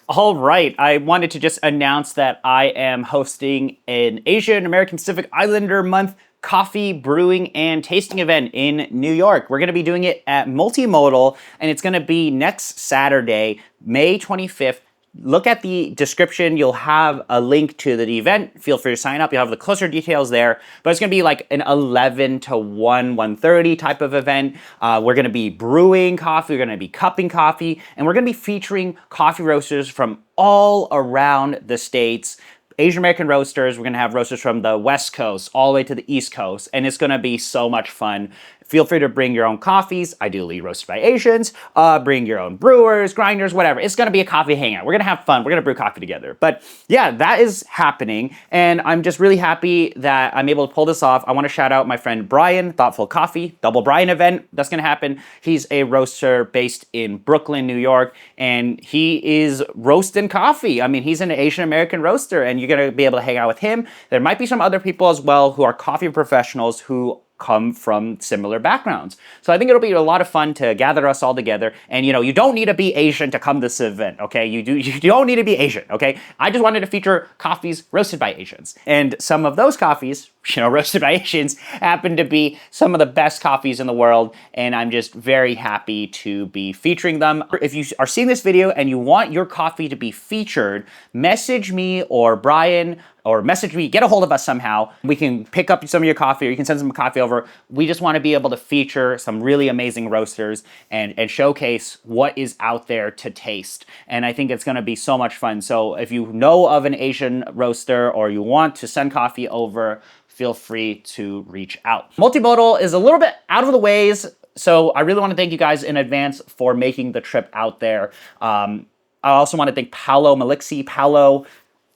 All right, I wanted to just announce that I am hosting an Asian American Pacific Islander Month coffee brewing and tasting event in New York. We're going to be doing it at Multimodal, and it's going to be next Saturday, May 25th. Look at the description. You'll have a link to the event. Feel free to sign up. You'll have the closer details there. But it's going to be like an 11 to 1:30 type of event. We're going to be brewing coffee. We're going to be cupping coffee. And we're going to be featuring coffee roasters from all around the States. Asian American roasters. We're going to have roasters from the West Coast all the way to the East Coast. And it's going to be so much fun. Feel free to bring your own coffees, ideally roasted by Asians. Bring your own brewers, grinders, whatever. It's going to be a coffee hangout. We're going to have fun. We're going to brew coffee together. But yeah, that is happening. And I'm just really happy that I'm able to pull this off. I want to shout out my friend Brian, Thoughtful Coffee, Double Brian event. That's going to happen. He's a roaster based in Brooklyn, New York. And he is roasting coffee. I mean, he's an Asian American roaster, and you're going to be able to hang out with him. There might be some other people as well who are coffee professionals who come from similar backgrounds. So I think it'll be a lot of fun to gather us all together. And you don't need to be Asian to come to this event, okay? You don't need to be Asian, okay? I just wanted to feature coffees roasted by Asians. And some of those coffees, roasted by Asians, happen to be some of the best coffees in the world. And I'm just very happy to be featuring them. If you are seeing this video and you want your coffee to be featured, message me or Brian, or message me, get a hold of us somehow. We can pick up some of your coffee, or you can send some coffee over. We just want to be able to feature some really amazing roasters and showcase what is out there to taste. And I think it's going to be so much fun. So if you know of an Asian roaster or you want to send coffee over, feel free to reach out. Multimodal is a little bit out of the ways, so I really want to thank you guys in advance for making the trip out there. I also want to thank Paolo Maliksi. Paolo,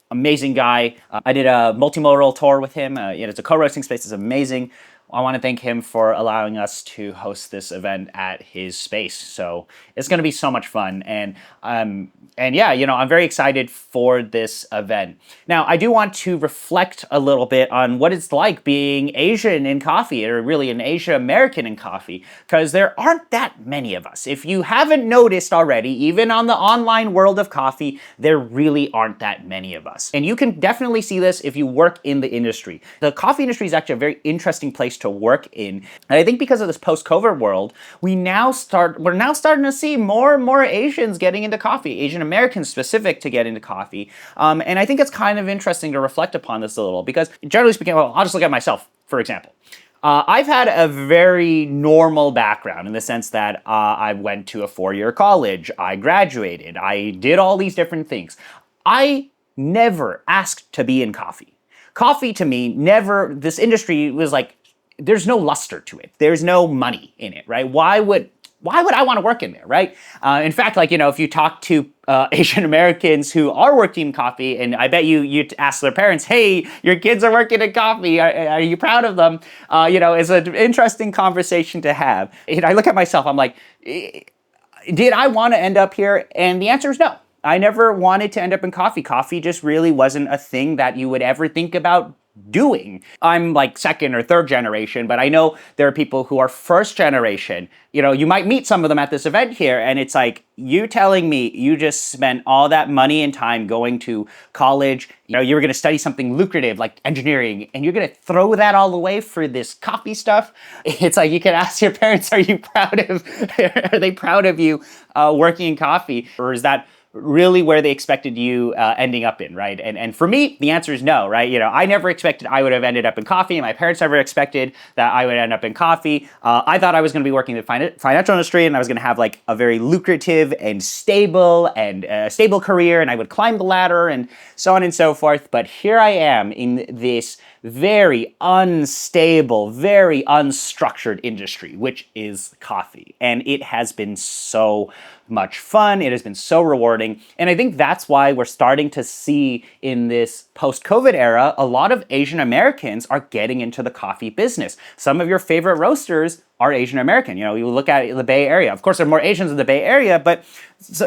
amazing guy. I did a multimodal tour with him. It's a co-roasting space. It's amazing. I want to thank him for allowing us to host this event at his space. So it's going to be so much fun. And yeah, I'm very excited for this event. Now, I do want to reflect a little bit on what it's like being Asian in coffee, or really an Asian American in coffee, because there aren't that many of us. If you haven't noticed already, even on the online world of coffee, there really aren't that many of us. And you can definitely see this if you work in the industry. The coffee industry is actually a very interesting place to work in. And I think because of this post-COVID world, we're now starting to see more and more Asians getting into coffee, Asian Americans specific to get into coffee. And I think it's kind of interesting to reflect upon this a little, because generally speaking, well, I'll just look at myself, for example. I've had a very normal background in the sense that I went to a 4-year college, I graduated, I did all these different things. I never asked to be in coffee. Coffee to me this industry was like, there's no luster to it. There's no money in it, right? Why would I want to work in there, right? In fact, if you talk to Asian Americans who are working in coffee, and I bet you ask their parents, hey, your kids are working in coffee, are you proud of them? It's an interesting conversation to have. And I look at myself, I'm like, did I want to end up here? And the answer is no. I never wanted to end up in coffee. Coffee just really wasn't a thing that you would ever think about doing. I'm like second or third generation, but I know there are people who are first generation. You might meet some of them at this event here, and it's like, you telling me you just spent all that money and time going to college, you were going to study something lucrative like engineering, and you're going to throw that all away for this coffee stuff? It's like, you can ask your parents, are they proud of you working in coffee? Or is that really where they expected you ending up in, right? And for me, the answer is no, right? I never expected I would have ended up in coffee, and my parents never expected that I would end up in coffee. I thought I was going to be working in the financial industry, and I was going to have like a very lucrative and stable career, and I would climb the ladder and so on and so forth. But here I am in this very unstable, very unstructured industry, which is coffee. And it has been so much fun. It has been so rewarding. And I think that's why we're starting to see in this post-COVID era, a lot of Asian Americans are getting into the coffee business. Some of your favorite roasters are Asian American. You look at the Bay Area. Of course, there are more Asians in the Bay Area, but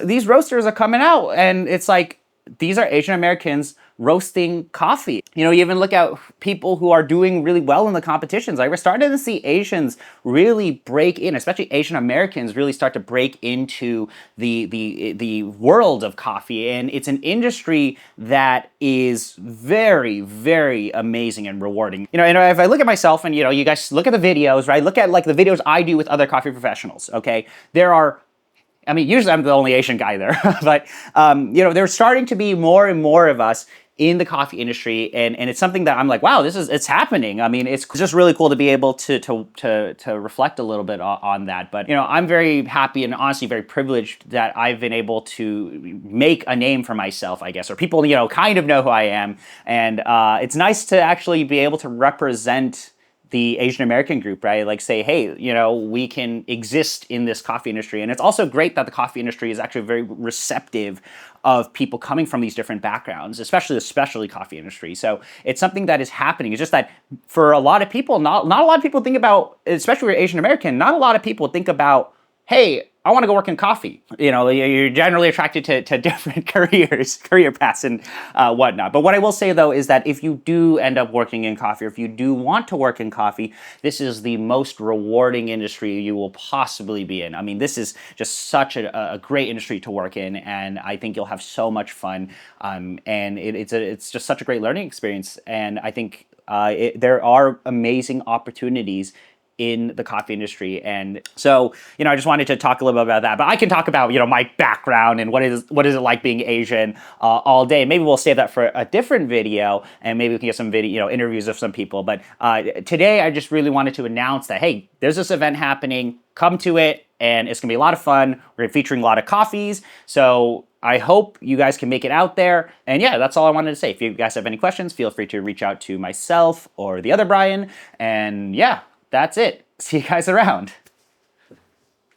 these roasters are coming out, and it's like, these are Asian Americans roasting coffee. You know, you even look at people who are doing really well in the competitions. Like, we're starting to see Asians really break in, especially Asian Americans really start to break into the world of coffee. And it's an industry that is very, very amazing and rewarding. You know, and if I look at myself and, you know, you guys look at the videos, right? Look at like the videos I do with other coffee professionals, okay? There are, I mean, usually I'm the only Asian guy there, but, you know, there's starting to be more and more of us in the coffee industry, and it's something that I'm like, wow, it's happening. I mean, it's just really cool to be able to reflect a little bit on that. But, you know, I'm very happy and honestly very privileged that I've been able to make a name for myself, I guess, or people, you know, kind of know who I am. And it's nice to actually be able to represent the Asian American group, right? Like, say, hey, you know, we can exist in this coffee industry. And it's also great that the coffee industry is actually very receptive of people coming from these different backgrounds, especially the specialty coffee industry. So it's something that is happening. It's just that for a lot of people, not a lot of people think about, especially if you're Asian American, not a lot of people think about, hey, I want to go work in coffee. You know, you're generally attracted to different career paths and whatnot. But what I will say, though, is that if you do end up working in coffee, or if you do want to work in coffee, this is the most rewarding industry you will possibly be in. I mean, this is just such a great industry to work in, and I think you'll have so much fun. And it's just such a great learning experience. And I think there are amazing opportunities in the coffee industry. And so, you know, I just wanted to talk a little bit about that. But I can talk about, you know, my background and what is it like being Asian all day. Maybe we'll save that for a different video, and maybe we can get some video, you know, interviews of some people. But today, I just really wanted to announce that, hey, there's this event happening. Come to it, and it's gonna be a lot of fun. We're featuring a lot of coffees. So I hope you guys can make it out there. And yeah, that's all I wanted to say. If you guys have any questions, feel free to reach out to myself or the other Brian. And yeah, that's it. See you guys around.